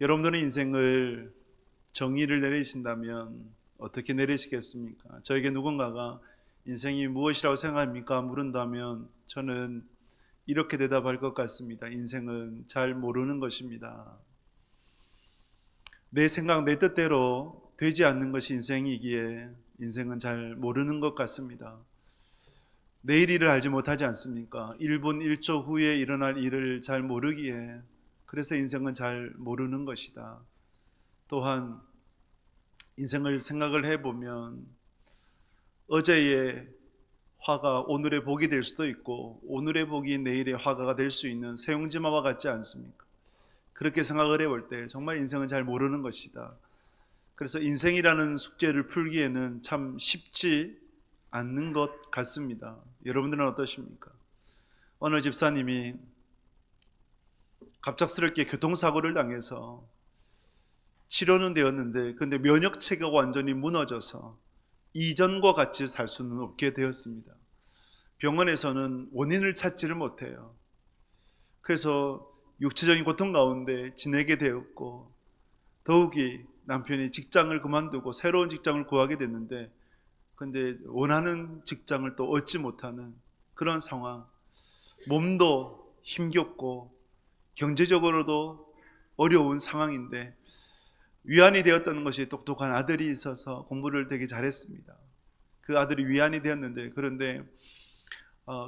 여러분들의 인생을 정의를 내리신다면 어떻게 내리시겠습니까? 저에게 누군가가 인생이 무엇이라고 생각합니까? 물은다면 저는 이렇게 대답할 것 같습니다. 인생은 잘 모르는 것입니다. 내 생각, 내 뜻대로 되지 않는 것이 인생이기에 인생은 잘 모르는 것 같습니다. 내일 일을 알지 못하지 않습니까? 1분 1초 후에 일어날 일을 잘 모르기에 그래서 인생은 잘 모르는 것이다. 또한 인생을 생각을 해보면 어제의 화가 오늘의 복이 될 수도 있고 오늘의 복이 내일의 화가가 될 수 있는 세용지마와 같지 않습니까? 그렇게 생각을 해볼 때 정말 인생은 잘 모르는 것이다. 그래서 인생이라는 숙제를 풀기에는 참 쉽지 않는 것 같습니다. 여러분들은 어떠십니까? 어느 집사님이 갑작스럽게 교통사고를 당해서 치료는 되었는데 근데 면역체계가 완전히 무너져서 이전과 같이 살 수는 없게 되었습니다. 병원에서는 원인을 찾지를 못해요. 그래서 육체적인 고통 가운데 지내게 되었고 더욱이 남편이 직장을 그만두고 새로운 직장을 구하게 됐는데 근데 원하는 직장을 또 얻지 못하는 그런 상황, 몸도 힘겹고 경제적으로도 어려운 상황인데 위안이 되었다는 것이 똑똑한 아들이 있어서 공부를 되게 잘했습니다. 그 아들이 위안이 되었는데 그런데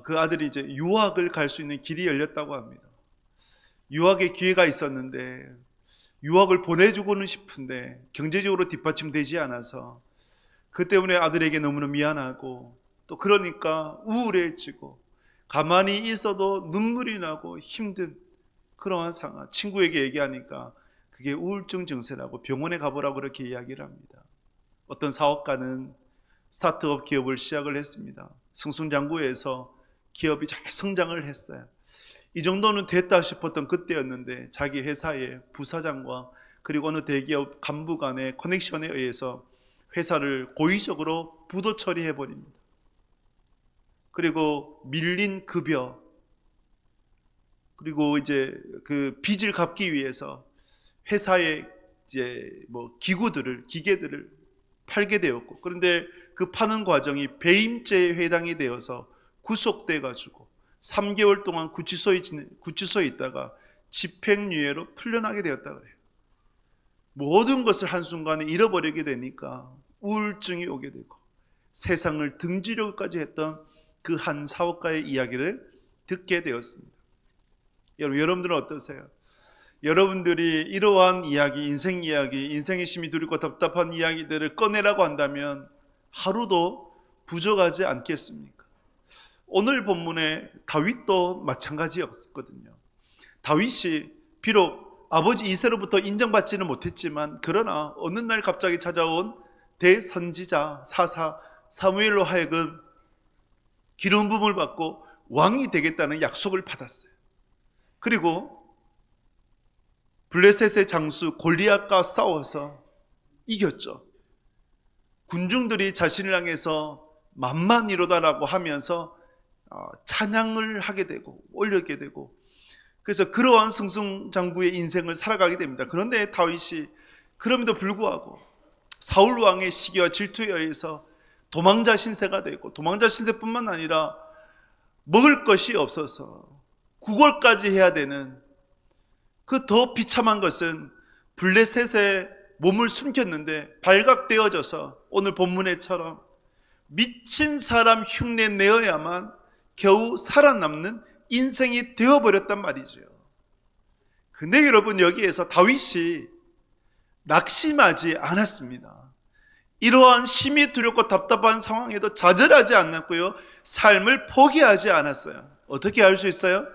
그 아들이 이제 유학을 갈 수 있는 길이 열렸다고 합니다. 유학의 기회가 있었는데 유학을 보내주고는 싶은데 경제적으로 뒷받침되지 않아서 그 때문에 아들에게 너무나 미안하고 또 그러니까 우울해지고 가만히 있어도 눈물이 나고 힘든 그러한 상황. 친구에게 얘기하니까 그게 우울증 증세라고 병원에 가보라고 그렇게 이야기를 합니다. 어떤 사업가는 스타트업 기업을 시작을 했습니다. 승승장구해서 기업이 잘 성장을 했어요. 이 정도는 됐다 싶었던 그때였는데 자기 회사의 부사장과 그리고 어느 대기업 간부 간의 커넥션에 의해서 회사를 고의적으로 부도 처리해버립니다. 그리고 밀린 급여 그리고 이제 그 빚을 갚기 위해서 회사의 이제 기구들을 기계들을 팔게 되었고 그런데 그 파는 과정이 배임죄에 해당이 되어서 구속돼 가지고 3개월 동안 구치소에 있다가 집행유예로 풀려나게 되었다 그래요. 모든 것을 한순간에 잃어버리게 되니까 우울증이 오게 되고 세상을 등지려고까지 했던 그 한 사업가의 이야기를 듣게 되었습니다. 여러분들은 어떠세요? 여러분들이 이러한 이야기, 인생의 심이 두렵고 답답한 이야기들을 꺼내라고 한다면 하루도 부족하지 않겠습니까? 오늘 본문의 다윗도 마찬가지였거든요. 다윗이 비록 아버지 이새로부터 인정받지는 못했지만 그러나 어느 날 갑자기 찾아온 대선지자 사사 사무엘로 하여금 기름 부음을 받고 왕이 되겠다는 약속을 받았어요. 그리고 블레셋의 장수 골리앗과 싸워서 이겼죠. 군중들이 자신을 향해서 만만이로다라고 하면서 찬양을 하게 되고 올리게 되고 그래서 그러한 승승장구의 인생을 살아가게 됩니다. 그런데 다윗이 그럼에도 불구하고 사울 왕의 시기와 질투에 의해서 도망자 신세가 되고 도망자 신세뿐만 아니라 먹을 것이 없어서 구걸까지 해야 되는 그 더 비참한 것은 블레셋에 몸을 숨겼는데 발각되어져서 오늘 본문에처럼 미친 사람 흉내 내어야만 겨우 살아남는 인생이 되어버렸단 말이죠. 근데 여러분 여기에서 다윗이 낙심하지 않았습니다. 이러한 심히 두렵고 답답한 상황에도 좌절하지 않았고요. 삶을 포기하지 않았어요. 어떻게 알 수 있어요?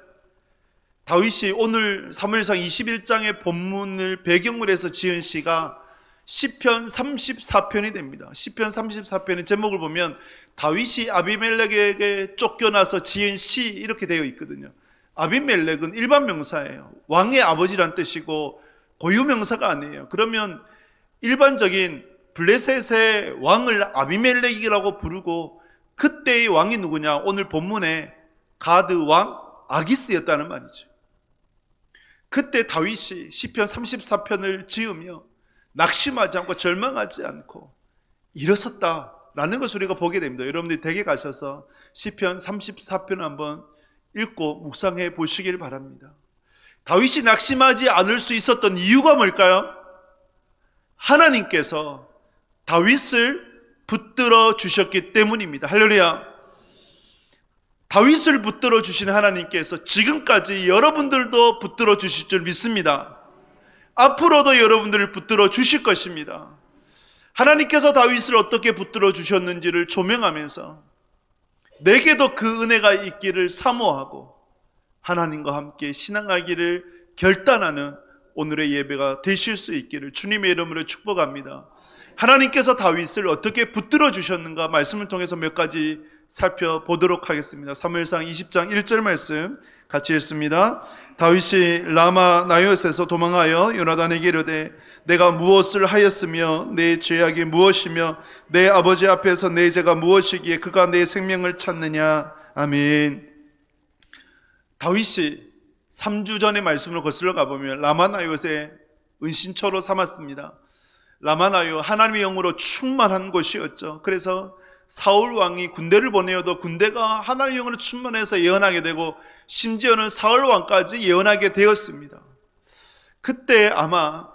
다윗이 오늘 사무엘상 21장의 본문을 배경으로 해서 지은 시가 시편 34편이 됩니다. 시편 34편의 제목을 보면 다윗이 아비멜렉에게 쫓겨나서 지은 시 이렇게 되어 있거든요. 아비멜렉은 일반 명사예요. 왕의 아버지란 뜻이고 고유 명사가 아니에요. 그러면 일반적인 블레셋의 왕을 아비멜렉이라고 부르고 그때의 왕이 누구냐? 오늘 본문에 가드 왕 아기스였다는 말이죠. 그때 다윗이 시편 34편을 지으며 낙심하지 않고 절망하지 않고 일어섰다라는 것을 우리가 보게 됩니다. 여러분들이 댁에 가셔서 시편 34편 한번 읽고 묵상해 보시길 바랍니다. 다윗이 낙심하지 않을 수 있었던 이유가 뭘까요? 하나님께서 다윗을 붙들어 주셨기 때문입니다. 할렐루야. 다윗을 붙들어 주신 하나님께서 지금까지 여러분들도 붙들어 주실 줄 믿습니다. 앞으로도 여러분들을 붙들어 주실 것입니다. 하나님께서 다윗을 어떻게 붙들어 주셨는지를 조명하면서 내게도 그 은혜가 있기를 사모하고 하나님과 함께 신앙하기를 결단하는 오늘의 예배가 되실 수 있기를 주님의 이름으로 축복합니다. 하나님께서 다윗을 어떻게 붙들어 주셨는가 말씀을 통해서 몇 가지 살펴보도록 하겠습니다. 사무엘상 20장 1절 말씀 같이 읽습니다. 다윗이 라마 나요스에서 도망하여 요나단에게 이르되 내가 무엇을 하였으며 내 죄악이 무엇이며 내 아버지 앞에서 내 죄가 무엇이기에 그가 내 생명을 찾느냐. 아멘. 다윗이 3주 전의 말씀을 거슬러 가보면 라마나요스의 은신처로 삼았습니다. 라마나요, 하나님의 영으로 충만한 곳이었죠. 그래서 사울 왕이 군대를 보내어도 군대가 하나님의 영으로 충만해서 예언하게 되고 심지어는 사울 왕까지 예언하게 되었습니다. 그때 아마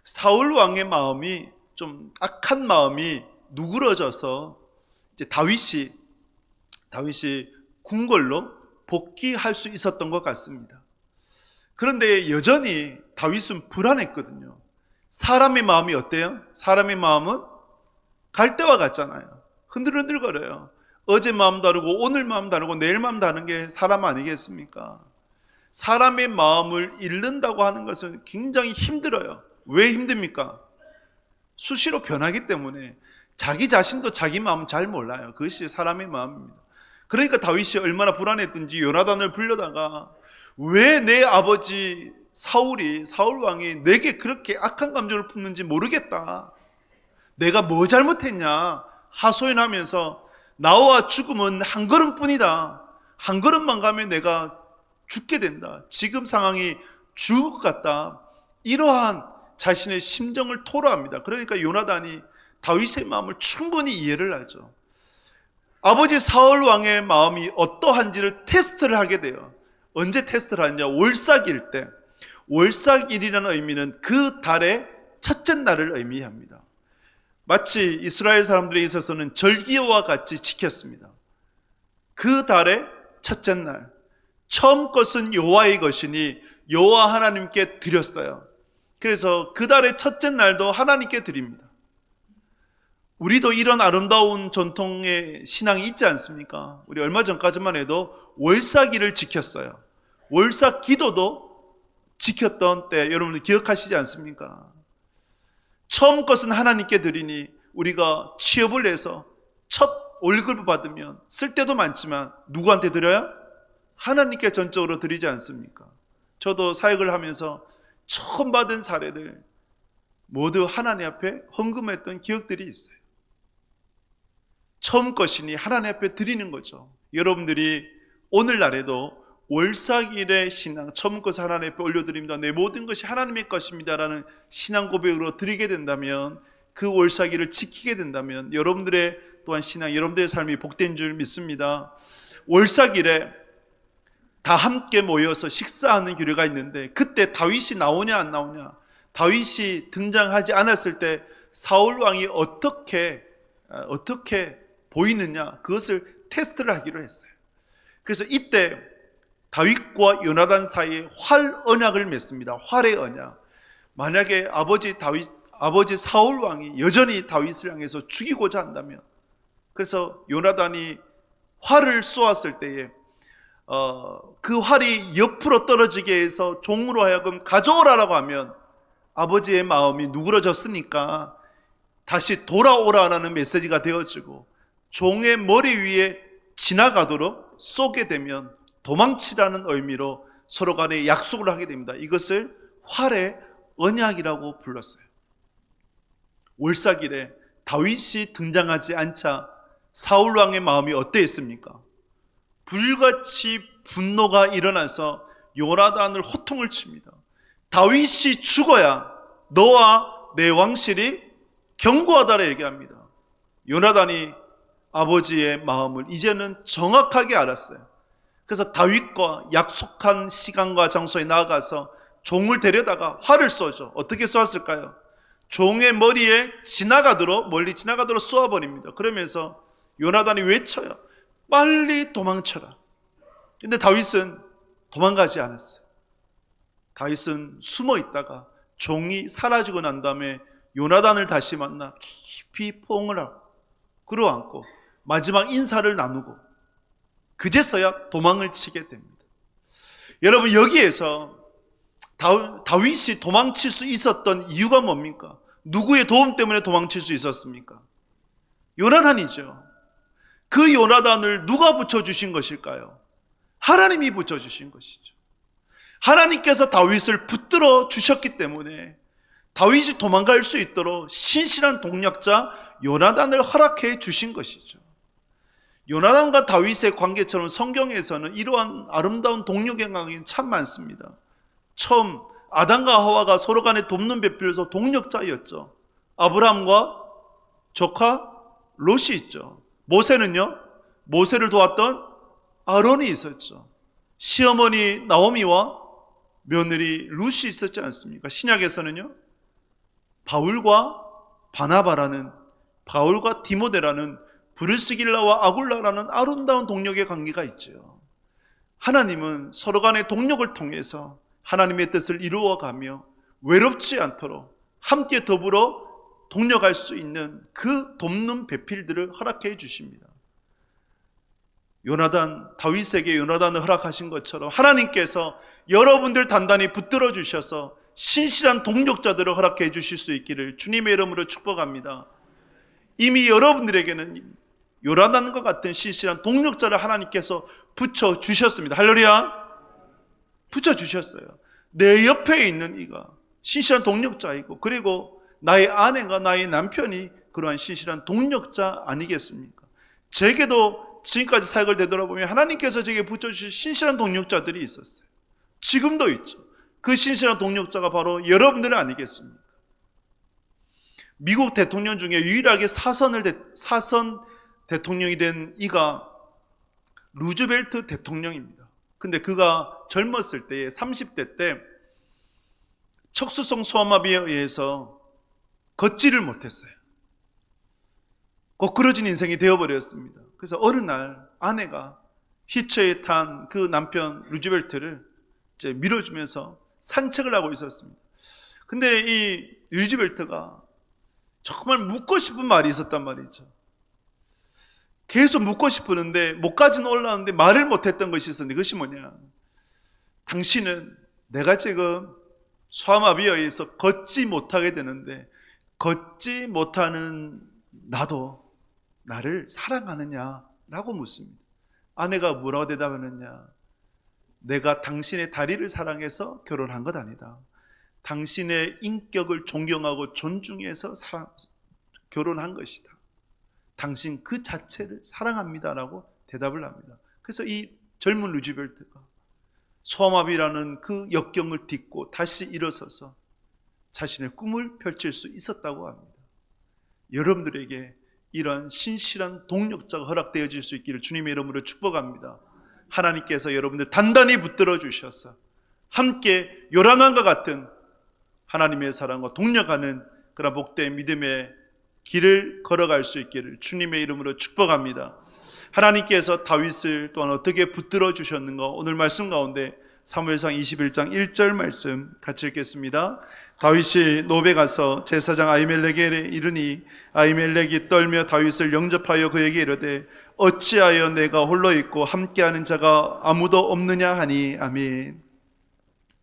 사울 왕의 마음이 좀 악한 마음이 누그러져서 이제 다윗이 궁궐로 복귀할 수 있었던 것 같습니다. 그런데 여전히 다윗은 불안했거든요. 사람의 마음이 어때요? 사람의 마음은 갈대와 같잖아요. 흔들흔들거려요. 어제 마음 다르고 오늘 마음 다르고 내일 마음 다른 게 사람 아니겠습니까? 사람의 마음을 잃는다고 하는 것은 굉장히 힘들어요. 왜 힘듭니까? 수시로 변하기 때문에 자기 자신도 자기 마음 잘 몰라요. 그것이 사람의 마음입니다. 그러니까 다윗이 얼마나 불안했든지 요나단을 불러다가 왜 내 아버지 사울 왕이 내게 그렇게 악한 감정을 품는지 모르겠다. 내가 뭐 잘못했냐 하소연하면서 나와 죽음은 한 걸음뿐이다. 한 걸음만 가면 내가 죽게 된다. 지금 상황이 죽을 것 같다. 이러한 자신의 심정을 토로합니다. 그러니까 요나단이 다윗의 마음을 충분히 이해를 하죠. 아버지 사울 왕의 마음이 어떠한지를 테스트를 하게 돼요. 언제 테스트를 하느냐? 월삭일 때. 월삭일이라는 의미는 그 달의 첫째 날을 의미합니다. 마치 이스라엘 사람들에 있어서는 절기와 같이 지켰습니다. 그 달의 첫째 날, 처음 것은 여호와의 것이니 여호와 하나님께 드렸어요. 그래서 그 달의 첫째 날도 하나님께 드립니다. 우리도 이런 아름다운 전통의 신앙이 있지 않습니까? 우리 얼마 전까지만 해도 월삭일을 지켰어요. 월삭 기도도 지켰던 때 여러분들 기억하시지 않습니까? 처음 것은 하나님께 드리니 우리가 취업을 해서 첫 월급을 받으면 쓸 때도 많지만 누구한테 드려요? 하나님께 전적으로 드리지 않습니까? 저도 사역을 하면서 처음 받은 사례들 모두 하나님 앞에 헌금했던 기억들이 있어요. 처음 것이니 하나님 앞에 드리는 거죠. 여러분들이 오늘날에도 월삭일의 신앙, 처음 것을 하나님 앞에 올려드립니다. 내 모든 것이 하나님의 것입니다 라는 신앙 고백으로 드리게 된다면, 그 월삭일을 지키게 된다면 여러분들의 또한 신앙, 여러분들의 삶이 복된 줄 믿습니다. 월삭일에 다 함께 모여서 식사하는 규례가 있는데 그때 다윗이 나오냐 안 나오냐, 다윗이 등장하지 않았을 때 사울 왕이 어떻게 보이느냐, 그것을 테스트를 하기로 했어요. 그래서 이때 다윗과 요나단 사이에 활 언약을 맺습니다. 활의 언약. 만약에 아버지 사울 왕이 여전히 다윗을 향해서 죽이고자 한다면, 그래서 요나단이 활을 쏘았을 때에 그 활이 옆으로 떨어지게 해서 종으로 하여금 가져오라라고 하면 아버지의 마음이 누그러졌으니까 다시 돌아오라라는 메시지가 되어지고, 종의 머리 위에 지나가도록 쏘게 되면 도망치라는 의미로 서로 간에 약속을 하게 됩니다. 이것을 활의 언약이라고 불렀어요. 월삭일에 다윗이 등장하지 않자 사울 왕의 마음이 어떠했습니까? 불같이 분노가 일어나서 요나단을 호통을 칩니다. 다윗이 죽어야 너와 내 왕실이 견고하다라 얘기합니다. 요나단이 아버지의 마음을 이제는 정확하게 알았어요. 그래서 다윗과 약속한 시간과 장소에 나아가서 종을 데려다가 활을 쏘죠. 어떻게 쏘았을까요? 종의 머리에 멀리 지나가도록 쏘아버립니다. 그러면서 요나단이 외쳐요. 빨리 도망쳐라. 근데 다윗은 도망가지 않았어요. 다윗은 숨어 있다가 종이 사라지고 난 다음에 요나단을 다시 만나 깊이 포옹을 하고 끌어안고 마지막 인사를 나누고 그제서야 도망을 치게 됩니다. 여러분, 여기에서 다윗이 도망칠 수 있었던 이유가 뭡니까? 누구의 도움 때문에 도망칠 수 있었습니까? 요나단이죠. 그 요나단을 누가 붙여주신 것일까요? 하나님이 붙여주신 것이죠. 하나님께서 다윗을 붙들어 주셨기 때문에 다윗이 도망갈 수 있도록 신실한 동력자 요나단을 허락해 주신 것이죠. 요나단과 다윗의 관계처럼 성경에서는 이러한 아름다운 동력의 관계는 참 많습니다. 처음 아담과 하와가 서로 간에 돕는 배필에서 동력자였죠. 아브라함과 조카 롯이 있죠. 모세는요, 모세를 도왔던 아론이 있었죠. 시어머니 나오미와 며느리 룻이 있었지 않습니까? 신약에서는요, 바울과 디모데라는 브르스길라와 아굴라라는 아름다운 동력의 관계가 있죠. 하나님은 서로 간의 동력을 통해서 하나님의 뜻을 이루어가며 외롭지 않도록 함께 더불어 동력할 수 있는 그 돕는 배필들을 허락해 주십니다. 다윗에게 요나단을 허락하신 것처럼 하나님께서 여러분들 단단히 붙들어 주셔서 신실한 동력자들을 허락해 주실 수 있기를 주님의 이름으로 축복합니다. 이미 여러분들에게는 요나단과 같은 신실한 동력자를 하나님께서 붙여주셨습니다. 할렐루야. 붙여주셨어요. 내 옆에 있는 이가 신실한 동력자이고, 그리고 나의 아내가, 나의 남편이 그러한 신실한 동력자 아니겠습니까? 제게도 지금까지 사역을 되돌아보면 하나님께서 제게 붙여주신 신실한 동력자들이 있었어요. 지금도 있죠. 그 신실한 동력자가 바로 여러분들은 아니겠습니까? 미국 대통령 중에 유일하게 사선 대통령이 된 이가 루즈벨트 대통령입니다. 근데 그가 젊었을 때에 30대 때 척수성 소아마비에 의해서 걷지를 못했어요. 거꾸러진 인생이 되어버렸습니다. 그래서 어느 날 아내가 휘체에 탄 그 남편 루즈벨트를 이제 밀어주면서 산책을 하고 있었습니다. 근데 이 루즈벨트가 정말 묻고 싶은 말이 있었단 말이죠. 계속 묻고 싶었는데 목까지는 올라왔는데 말을 못했던 것이 있었는데, 그것이 뭐냐, 당신은 내가 지금 소아마비에 의해서 걷지 못하게 되는데 걷지 못하는 나도 나를 사랑하느냐라고 묻습니다. 아내가 뭐라고 대답하느냐, 내가 당신의 다리를 사랑해서 결혼한 것 아니다. 당신의 인격을 존경하고 존중해서 결혼한 것이다. 당신 그 자체를 사랑합니다라고 대답을 합니다. 그래서 이 젊은 루즈벨트가 소아마비라는 그 역경을 딛고 다시 일어서서 자신의 꿈을 펼칠 수 있었다고 합니다. 여러분들에게 이러한 신실한 동력자가 허락되어질 수 있기를 주님의 이름으로 축복합니다. 하나님께서 여러분들 단단히 붙들어 주셔서 함께 요란함과 같은 하나님의 사랑과 동력하는 그런 복된 믿음의 길을 걸어갈 수 있기를 주님의 이름으로 축복합니다. 하나님께서 다윗을 또한 어떻게 붙들어 주셨는가, 오늘 말씀 가운데 사무엘상 21장 1절 말씀 같이 읽겠습니다. 다윗이 노베 가서 제사장 아히멜렉에게 이르니 아히멜렉이 떨며 다윗을 영접하여 그에게 이르되 어찌하여 내가 홀로 있고 함께하는 자가 아무도 없느냐 하니. 아멘.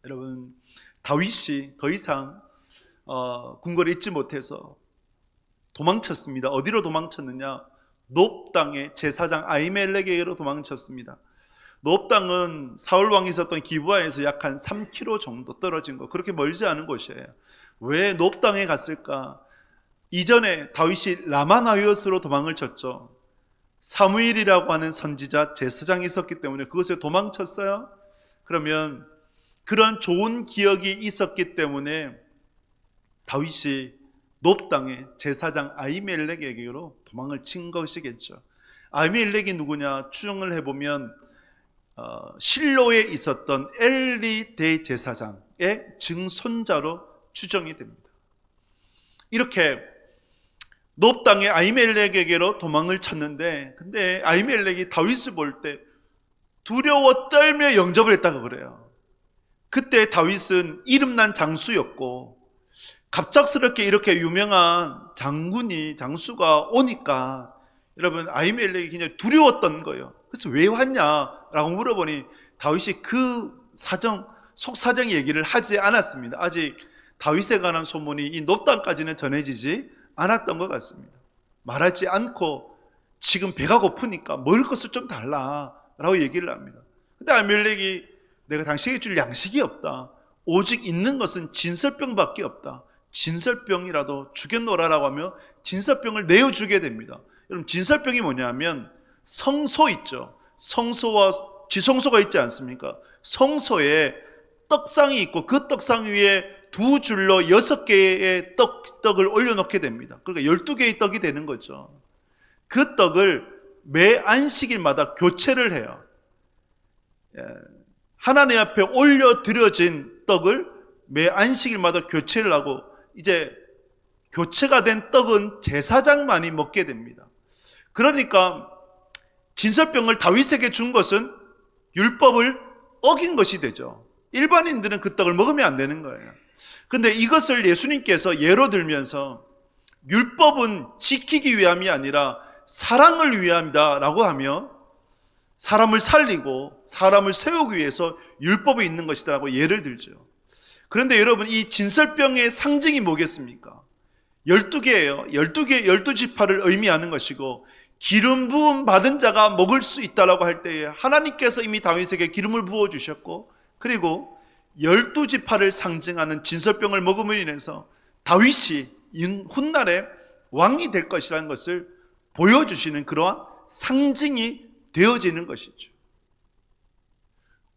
여러분, 다윗이 더 이상 궁궐에 있지 못해서 도망쳤습니다. 어디로 도망쳤느냐? 놉 땅의 제사장 아히멜렉에게로 도망쳤습니다. 놉 땅은 사울 왕이 있었던 기브아에서 약 한 3km 정도 떨어진 거, 그렇게 멀지 않은 곳이에요. 왜 놉 땅에 갔을까? 이전에 다윗이 라마나이엇으로 도망을 쳤죠. 사무엘이라고 하는 선지자 제사장이 있었기 때문에 그것에 도망쳤어요. 그러면 그런 좋은 기억이 있었기 때문에 다윗이 놉 땅의 제사장 아히멜렉에게로 도망을 친 것이겠죠. 아히멜렉이 누구냐? 추정을 해보면 실로에 있었던 엘리 대제사장의 증손자로 추정이 됩니다. 이렇게 놉 땅의 아히멜렉에게로 도망을 쳤는데, 근데 아히멜렉이 다윗을 볼 때 두려워 떨며 영접을 했다고 그래요. 그때 다윗은 이름난 장수였고, 갑작스럽게 이렇게 유명한 장수가 오니까 여러분 아히멜렉이 굉장히 두려웠던 거예요. 그래서 왜 왔냐라고 물어보니 다윗이 그 속사정 얘기를 하지 않았습니다. 아직 다윗에 관한 소문이 이 놉 땅까지는 전해지지 않았던 것 같습니다. 말하지 않고 지금 배가 고프니까 먹을 것을 좀 달라라고 얘기를 합니다. 근데 아히멜렉이 내가 당신에게 줄 양식이 없다. 오직 있는 것은 진설병밖에 없다. 진설병이라도 주겠노라라고 하며 진설병을 내어주게 됩니다. 여러분, 진설병이 뭐냐면 성소 있죠. 성소와 지성소가 있지 않습니까? 성소에 떡상이 있고 그 떡상 위에 두 줄로 6개의 떡을 올려놓게 됩니다. 그러니까 12개의 떡이 되는 거죠. 그 떡을 매 안식일마다 교체를 해요. 하나님 앞에 올려드려진 떡을 매 안식일마다 교체를 하고, 이제 교체가 된 떡은 제사장만이 먹게 됩니다. 그러니까 진설병을 다윗에게 준 것은 율법을 어긴 것이 되죠. 일반인들은 그 떡을 먹으면 안 되는 거예요. 근데 이것을 예수님께서 예로 들면서 율법은 지키기 위함이 아니라 사랑을 위함이다 라고 하며, 사람을 살리고 사람을 세우기 위해서 율법이 있는 것이다 라고 예를 들죠. 그런데 여러분, 이 진설병의 상징이 뭐겠습니까? 12개예요. 12지파를 의미하는 것이고, 기름 부음 받은 자가 먹을 수 있다라고 할 때에 하나님께서 이미 다윗에게 기름을 부어주셨고, 그리고 12지파를 상징하는 진설병을 먹음으로 인해서 다윗이 훗날에 왕이 될 것이라는 것을 보여주시는 그러한 상징이 되어지는 것이죠.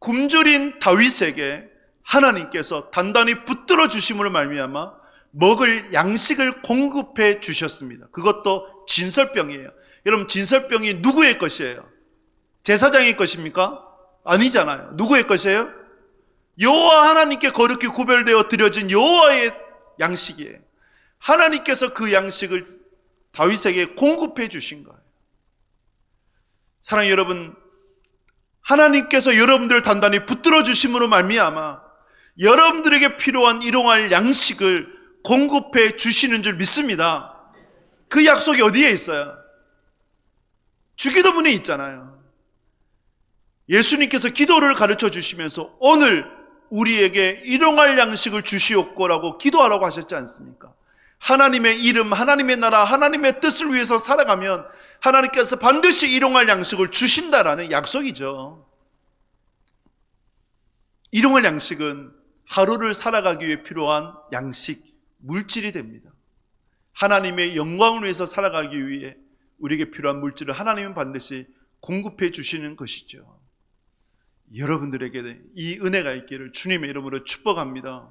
굶주린 다윗에게 하나님께서 단단히 붙들어 주심으로 말미암아 먹을 양식을 공급해 주셨습니다. 그것도 진설병이에요. 여러분, 진설병이 누구의 것이에요? 제사장의 것입니까? 아니잖아요. 누구의 것이에요? 여호와 하나님께 거룩히 구별되어 드려진 여호와의 양식이에요. 하나님께서 그 양식을 다윗에게 공급해 주신 거예요. 사랑하는 여러분, 하나님께서 여러분들을 단단히 붙들어 주심으로 말미암아 여러분들에게 필요한 일용할 양식을 공급해 주시는 줄 믿습니다. 그 약속이 어디에 있어요? 주기도문에 있잖아요. 예수님께서 기도를 가르쳐 주시면서 오늘 우리에게 일용할 양식을 주시옵고라고 기도하라고 하셨지 않습니까? 하나님의 이름, 하나님의 나라, 하나님의 뜻을 위해서 살아가면 하나님께서 반드시 일용할 양식을 주신다라는 약속이죠. 일용할 양식은 하루를 살아가기 위해 필요한 양식, 물질이 됩니다. 하나님의 영광을 위해서 살아가기 위해 우리에게 필요한 물질을 하나님은 반드시 공급해 주시는 것이죠. 여러분들에게 이 은혜가 있기를 주님의 이름으로 축복합니다.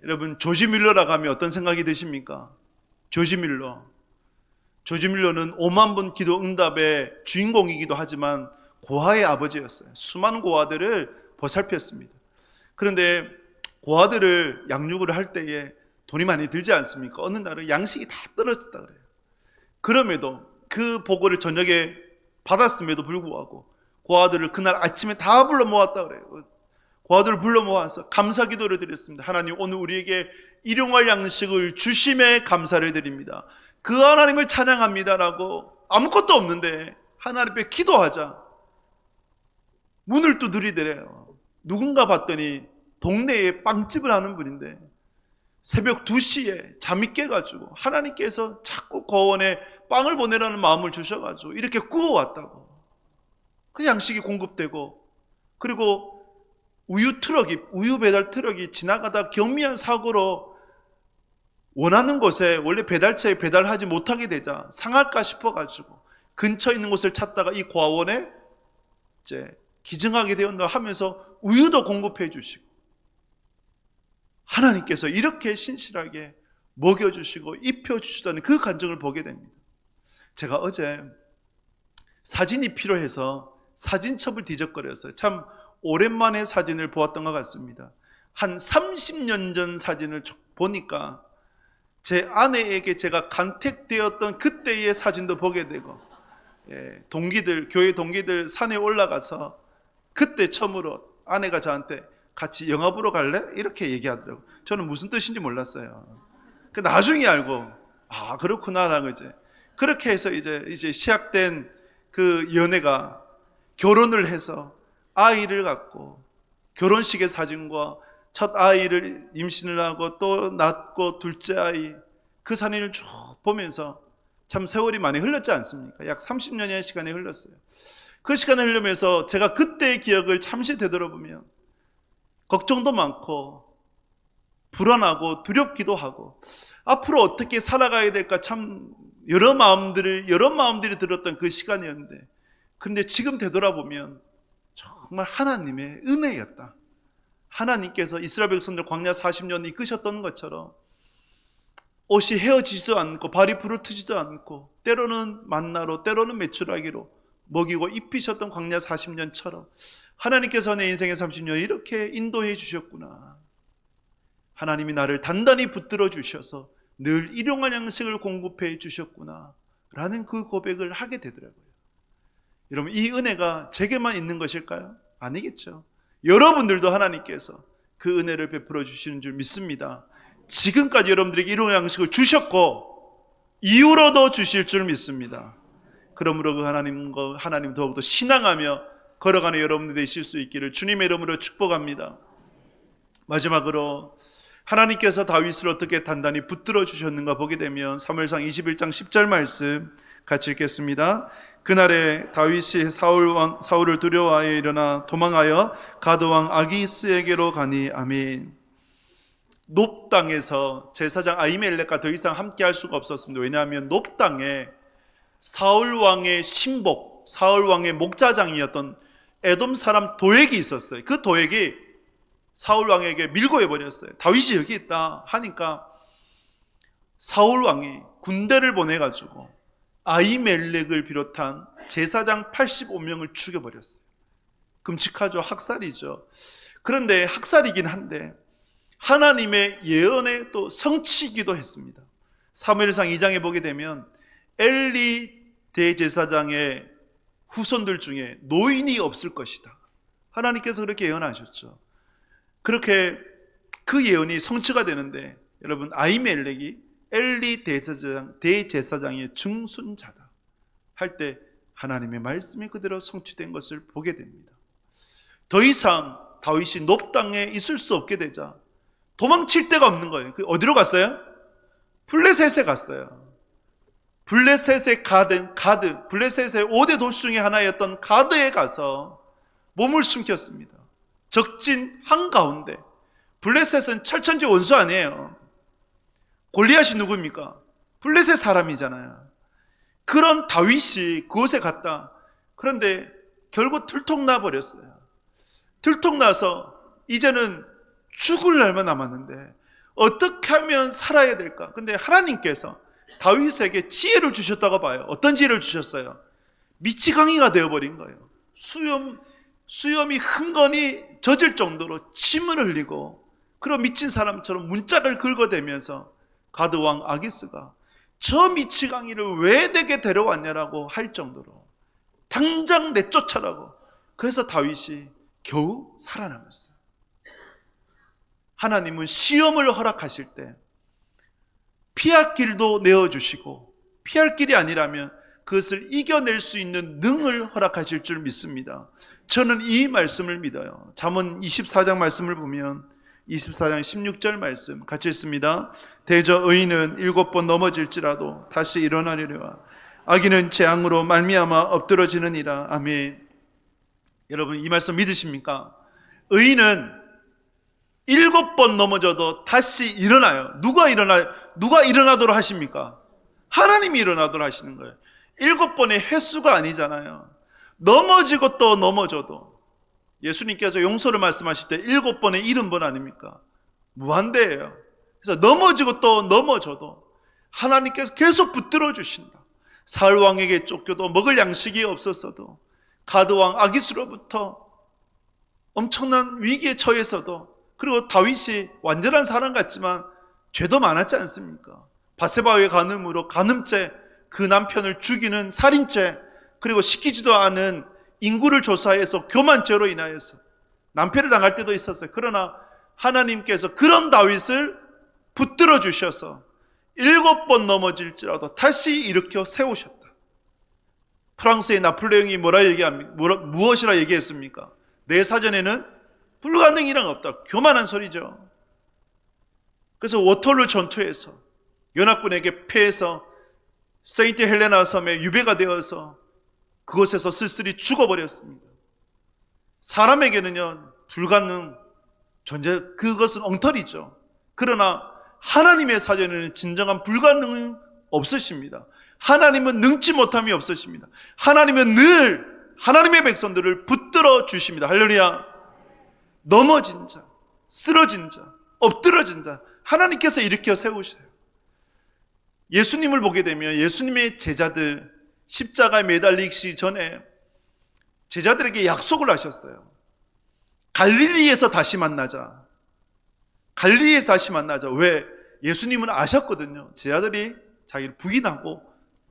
여러분, 조지 밀러라고 하면 어떤 생각이 드십니까? 조지 밀러는 5만 번 기도 응답의 주인공이기도 하지만 고아의 아버지였어요. 수많은 고아들을 보살폈습니다. 그런데 고아들을 양육을 할 때에 돈이 많이 들지 않습니까? 어느 날은 양식이 다 떨어졌다 그래요. 그럼에도 그 보고를 저녁에 받았음에도 불구하고 고아들을 그날 아침에 다 불러 모았다 그래요. 고아들을 불러 모아서 감사 기도를 드렸습니다. 하나님, 오늘 우리에게 일용할 양식을 주심에 감사를 드립니다. 그 하나님을 찬양합니다라고 아무것도 없는데 하나님 앞에 기도하자 문을 두드리더래요. 누군가 봤더니 동네에 빵집을 하는 분인데 새벽 2시에 잠이 깨가지고 하나님께서 자꾸 거원에 빵을 보내라는 마음을 주셔가지고 이렇게 구워왔다고. 그 양식이 공급되고, 그리고 우유 배달 트럭이 지나가다 경미한 사고로 원하는 곳에 원래 배달차에 배달하지 못하게 되자 상할까 싶어가지고 근처에 있는 곳을 찾다가 이 고아원에 이제 기증하게 되었나 하면서 우유도 공급해 주시고, 하나님께서 이렇게 신실하게 먹여주시고 입혀주시다는 그 감정을 보게 됩니다. 제가 어제 사진이 필요해서 사진첩을 뒤적거렸어요. 참 오랜만에 사진을 보았던 것 같습니다. 한 30년 전 사진을 보니까 제 아내에게 제가 간택되었던 그때의 사진도 보게 되고, 동기들, 교회 동기들 산에 올라가서 그때 처음으로 아내가 저한테 같이 영화 보러 갈래? 이렇게 얘기하더라고요. 저는 무슨 뜻인지 몰랐어요. 나중에 알고, 아, 그렇구나라고 이제. 그렇게 해서 이제 시작된 그 연애가 결혼을 해서 아이를 갖고 결혼식의 사진과 첫 아이를 임신을 하고 또 낳고 둘째 아이, 그 사진을 쭉 보면서 참 세월이 많이 흘렀지 않습니까? 약 30년의 시간이 흘렀어요. 그 시간을 흘리면서 제가 그때의 기억을 잠시 되돌아보면 걱정도 많고 불안하고 두렵기도 하고 앞으로 어떻게 살아가야 될까 참 여러 마음들이 들었던 그 시간이었는데, 그런데 지금 되돌아보면 정말 하나님의 은혜였다. 하나님께서 이스라엘 백성들 광야 40년 이끄셨던 것처럼 옷이 헤어지지도 않고 발이 부르트지도 않고 때로는 만나로 때로는 메추라기로 먹이고 입히셨던 광야 40년처럼 하나님께서 내 인생의 30년 이렇게 인도해 주셨구나. 하나님이 나를 단단히 붙들어 주셔서 늘 일용할 양식을 공급해 주셨구나 라는 그 고백을 하게 되더라고요. 여러분, 이 은혜가 제게만 있는 것일까요? 아니겠죠. 여러분들도 하나님께서 그 은혜를 베풀어 주시는 줄 믿습니다. 지금까지 여러분들에게 일용할 양식을 주셨고 이후로도 주실 줄 믿습니다. 그러므로 그 하나님 더욱더 신앙하며 걸어가는 여러분들 되실 수 있기를 주님의 이름으로 축복합니다. 마지막으로 하나님께서 다윗을 어떻게 단단히 붙들어 주셨는가 보게 되면 사무엘상 21장 10절 말씀 같이 읽겠습니다. 그날에 다윗이 사울을 두려워하여 일어나 도망하여 가드왕 아기스에게로 가니. 아멘. 높 땅에서 제사장 아히멜렉과 더 이상 함께 할 수가 없었습니다. 왜냐하면 높 땅에 사울 왕의 신복, 사울 왕의 목자장이었던 에돔 사람 도액이 있었어요. 그 도액이 사울 왕에게 밀고 해버렸어요. 다윗이 여기 있다 하니까 사울 왕이 군대를 보내가지고 아히멜렉을 비롯한 제사장 85명을 죽여버렸어요. 끔찍하죠. 학살이죠. 그런데 학살이긴 한데 하나님의 예언에 또 성취이기도 했습니다. 사무엘상 2장에 보게 되면 엘리 대제사장의 후손들 중에 노인이 없을 것이다. 하나님께서 그렇게 예언하셨죠. 그렇게 그 예언이 성취가 되는데, 여러분, 아히멜렉이 엘리 대제사장의 증손자다 할 때 하나님의 말씀이 그대로 성취된 것을 보게 됩니다. 더 이상 다윗이 높 땅에 있을 수 없게 되자 도망칠 데가 없는 거예요. 어디로 갔어요? 블레셋에 갔어요. 블레셋의 블레셋의 5대 도시 중에 하나였던 가드에 가서 몸을 숨겼습니다. 적진 한가운데. 블레셋은 철천지 원수 아니에요. 골리앗이 누구입니까? 블레셋 사람이잖아요. 그런 다윗이 그곳에 갔다. 그런데 결국 들통나 버렸어요. 들통나서 이제는 죽을 날만 남았는데 어떻게 하면 살아야 될까? 근데 하나님께서 다윗에게 지혜를 주셨다고 봐요. 어떤 지혜를 주셨어요? 미치광이가 되어버린 거예요. 수염이 흥건히 젖을 정도로 침을 흘리고 그런 미친 사람처럼 문짝을 긁어대면서 가드왕 아기스가 저 미치광이를 왜 내게 데려왔냐라고 할 정도로 당장 내쫓아라고. 그래서 다윗이 겨우 살아남았어요. 하나님은 시험을 허락하실 때 피할 길도 내어주시고 피할 길이 아니라면 그것을 이겨낼 수 있는 능을 허락하실 줄 믿습니다. 저는 이 말씀을 믿어요. 잠언 24장 말씀을 보면 24장 16절 말씀 같이 읽습니다. 대저 의인은 7번 넘어질지라도 다시 일어나리라. 악인은 재앙으로 말미암아 엎드러지느니라. 아멘. 여러분, 이 말씀 믿으십니까? 의인은 7번 넘어져도 다시 일어나요. 누가 일어나도록 하십니까? 하나님이 일어나도록 하시는 거예요. 7번의 횟수가 아니잖아요. 넘어지고 또 넘어져도 예수님께서 용서를 말씀하실 때 7번의 70번 아닙니까? 무한대예요. 그래서 넘어지고 또 넘어져도 하나님께서 계속 붙들어 주신다. 사울 왕에게 쫓겨도 먹을 양식이 없었어도, 가드 왕 아기스로부터 엄청난 위기에 처해서도, 그리고 다윗이 완전한 사람 같지만 죄도 많았지 않습니까? 바세바의 간음으로 간음죄, 그 남편을 죽이는 살인죄, 그리고 시키지도 않은 인구를 조사해서 교만죄로 인하여서 남편을 당할 때도 있었어요. 그러나 하나님께서 그런 다윗을 붙들어 주셔서 7번 넘어질지라도 다시 일으켜 세우셨다. 프랑스의 나폴레옹이 무엇이라 얘기했습니까? 내 사전에는 불가능이란 없다. 교만한 소리죠. 그래서 워털루 전투에서 연합군에게 패해서 세인트 헬레나 섬에 유배가 되어서 그곳에서 쓸쓸히 죽어버렸습니다. 사람에게는요, 불가능 존재, 그것은 엉터리죠. 그러나 하나님의 사전에는 진정한 불가능은 없으십니다. 하나님은 능치 못함이 없으십니다. 하나님은 늘 하나님의 백성들을 붙들어 주십니다. 할렐루야. 넘어진 자, 쓰러진 자, 엎드러진 자, 하나님께서 일으켜 세우셔요. 예수님을 보게 되면 예수님의 제자들 십자가에 매달리기 전에 제자들에게 약속을 하셨어요. 갈릴리에서 다시 만나자. 갈릴리에서 다시 만나자. 왜? 예수님은 아셨거든요. 제자들이 자기를 부인하고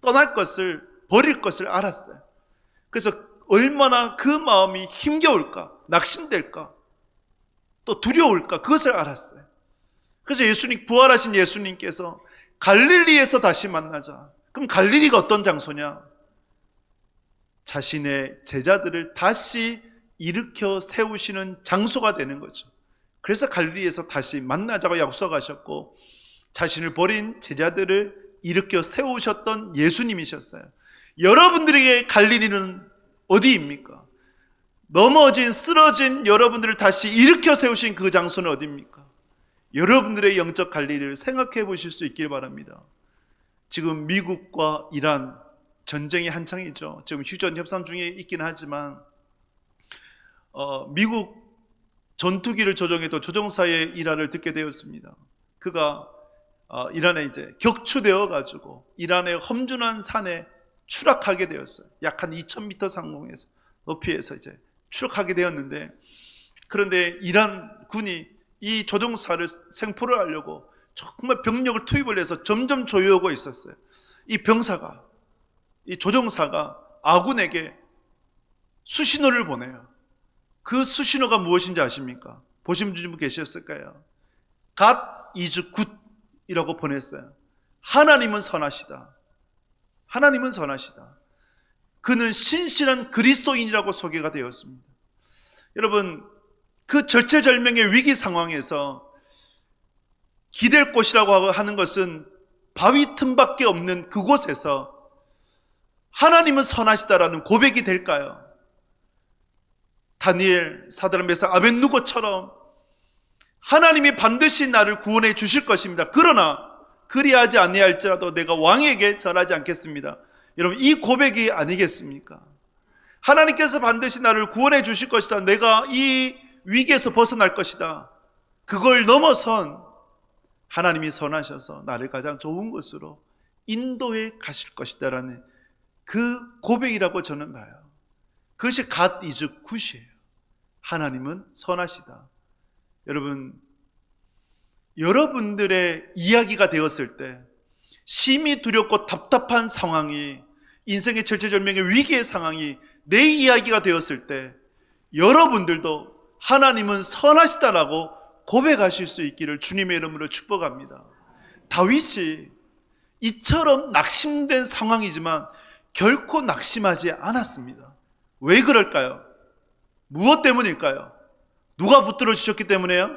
떠날 것을, 버릴 것을 알았어요. 그래서 얼마나 그 마음이 힘겨울까, 낙심될까, 또 두려울까, 그것을 알았어요. 그래서 부활하신 예수님께서 갈릴리에서 다시 만나자. 그럼 갈릴리가 어떤 장소냐? 자신의 제자들을 다시 일으켜 세우시는 장소가 되는 거죠. 그래서 갈릴리에서 다시 만나자고 약속하셨고, 자신을 버린 제자들을 일으켜 세우셨던 예수님이셨어요. 여러분들에게 갈릴리는 어디입니까? 넘어진, 쓰러진 여러분들을 다시 일으켜 세우신 그 장소는 어디입니까? 여러분들의 영적 갈릴리를 생각해 보실 수 있길 바랍니다. 지금 미국과 이란 전쟁이 한창이죠. 지금 휴전 협상 중에 있긴 하지만 미국 전투기를 조종했던 조종사의 일화를 듣게 되었습니다. 그가 이란에 이제 격추되어 가지고 이란의 험준한 산에 추락하게 되었어요. 약 한 2000m 상공에서 높이에서 이제 추락하게 되었는데, 그런데 이란 군이 이 조종사를 생포를 하려고 정말 병력을 투입을 해서 점점 조여오고 있었어요. 이 병사가, 이 조종사가 아군에게 수신호를 보내요. 그 수신호가 무엇인지 아십니까? 보신 분 계셨을까요? God is good이라고 보냈어요. 하나님은 선하시다. 하나님은 선하시다. 그는 신실한 그리스도인이라고 소개가 되었습니다. 여러분, 그 절체절명의 위기 상황에서 기댈 곳이라고 하는 것은 바위 틈밖에 없는 그곳에서 하나님은 선하시다라는 고백이 될까요? 다니엘, 사드락, 메삭, 아벳누고처럼 하나님이 반드시 나를 구원해 주실 것입니다. 그러나 그리하지 아니할지라도 내가 왕에게 전하지 않겠습니다. 여러분, 이 고백이 아니겠습니까? 하나님께서 반드시 나를 구원해 주실 것이다. 내가 이 위기에서 벗어날 것이다. 그걸 넘어선 하나님이 선하셔서 나를 가장 좋은 곳으로 인도해 가실 것이다라는 그 고백이라고 저는 봐요. 그것이 God is good이에요. 하나님은 선하시다. 여러분, 여러분들의 이야기가 되었을 때 심히 두렵고 답답한 상황이, 인생의 절체절명의 위기의 상황이 내 이야기가 되었을 때 여러분들도 하나님은 선하시다라고 고백하실 수 있기를 주님의 이름으로 축복합니다. 다윗이 이처럼 낙심된 상황이지만 결코 낙심하지 않았습니다. 왜 그럴까요? 무엇 때문일까요? 누가 붙들어 주셨기 때문에요?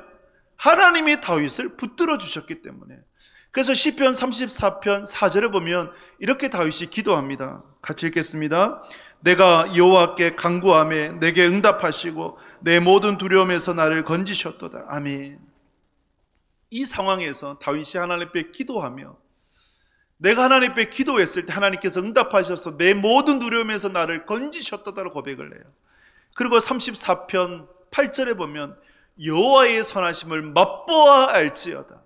하나님이 다윗을 붙들어 주셨기 때문에. 그래서 시편 34편 4절에 보면 이렇게 다윗이 기도합니다. 같이 읽겠습니다. 내가 여호와께 간구하매 내게 응답하시고 내 모든 두려움에서 나를 건지셨도다. 아멘. 이 상황에서 다윗이 하나님 앞에 기도하며, 내가 하나님 앞에 기도했을 때 하나님께서 응답하셔서 내 모든 두려움에서 나를 건지셨도다라고 고백을 해요. 그리고 34편 8절에 보면 여호와의 선하심을 맛보아 알지어다.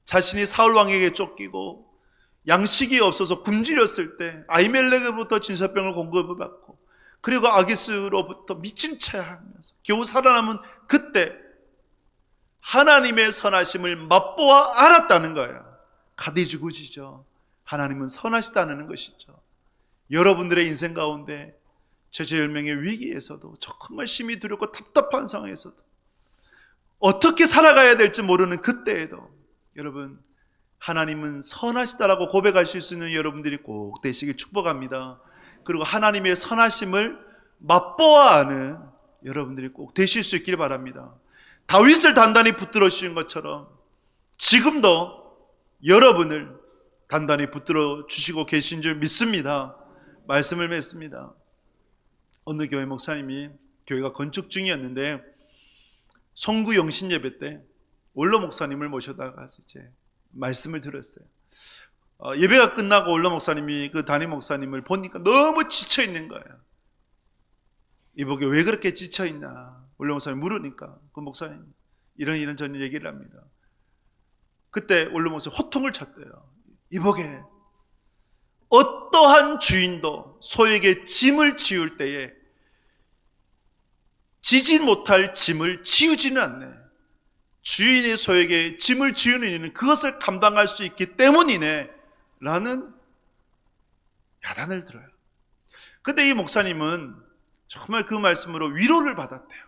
자신이 사울 왕에게 쫓기고 양식이 없어서 굶주렸을 때 아히멜렉으로부터 진설병을 공급을 받고 그리고 아기스로부터 미친 채 하면서 겨우 살아남은 그때 하나님의 선하심을 맛보아 알았다는 거예요. 가대주고지죠. 하나님은 선하시다는 것이죠. 여러분들의 인생 가운데 제재열명의 위기에서도 정말 심히 두렵고 답답한 상황에서도 어떻게 살아가야 될지 모르는 그때에도 여러분 하나님은 선하시다라고 고백하실 수 있는 여러분들이 꼭 되시길 축복합니다. 그리고 하나님의 선하심을 맛보아 아는 여러분들이 꼭 되실 수 있기를 바랍니다. 다윗을 단단히 붙들어 주신 것처럼 지금도 여러분을 단단히 붙들어 주시고 계신 줄 믿습니다. 말씀을 맺습니다. 어느 교회 목사님이 교회가 건축 중이었는데 성구 영신 예배 때 원로 목사님을 모셔다가 이제 말씀을 들었어요. 예배가 끝나고 원로 목사님이 그 담임 목사님을 보니까 너무 지쳐 있는 거예요. 이보게 왜 그렇게 지쳐 있나? 원로 목사님 물으니까 그 목사님 이런 저런 얘기를 합니다. 그때 원로 목사님 호통을 쳤대요. 이보게 어떠한 주인도 소에게 짐을 지울 때에 지지 못할 짐을 지우지는 않네. 주인이 소에게 짐을 지우는 이유는 그것을 감당할 수 있기 때문이네 라는 야단을 들어요. 근데 이 목사님은 정말 그 말씀으로 위로를 받았대요.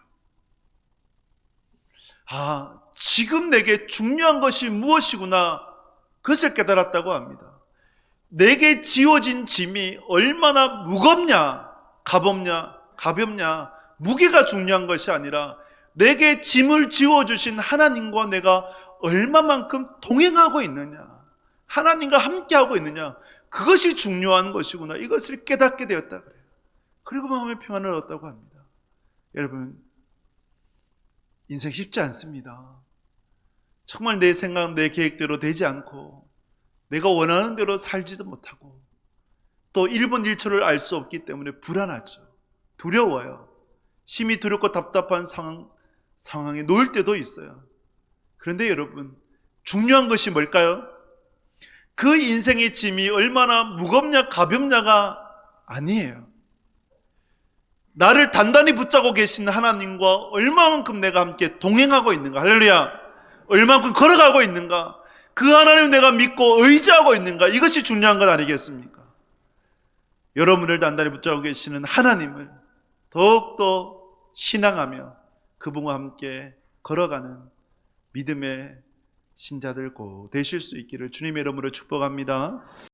아, 지금 내게 중요한 것이 무엇이구나 그것을 깨달았다고 합니다. 내게 지워진 짐이 얼마나 무겁냐, 가볍냐, 무게가 중요한 것이 아니라 내게 짐을 지워주신 하나님과 내가 얼마만큼 동행하고 있느냐, 하나님과 함께하고 있느냐, 그것이 중요한 것이구나, 이것을 깨닫게 되었다 그래요. 그리고 마음의 평안을 얻었다고 합니다. 여러분, 인생 쉽지 않습니다. 정말 내 생각, 내 계획대로 되지 않고 내가 원하는 대로 살지도 못하고 또 1분 1초를 알 수 없기 때문에 불안하죠. 두려워요. 심히 두렵고 답답한 상황에 놓일 때도 있어요. 그런데 여러분, 중요한 것이 뭘까요? 그 인생의 짐이 얼마나 무겁냐 가볍냐가 아니에요. 나를 단단히 붙잡고 계신 하나님과 얼마만큼 내가 함께 동행하고 있는가, 할렐루야, 얼마만큼 걸어가고 있는가, 그 하나님을 내가 믿고 의지하고 있는가, 이것이 중요한 것 아니겠습니까? 여러분을 단단히 붙잡고 계시는 하나님을 더욱더 신앙하며 그분과 함께 걸어가는 믿음의 신자들 꼭 되실 수 있기를 주님의 이름으로 축복합니다.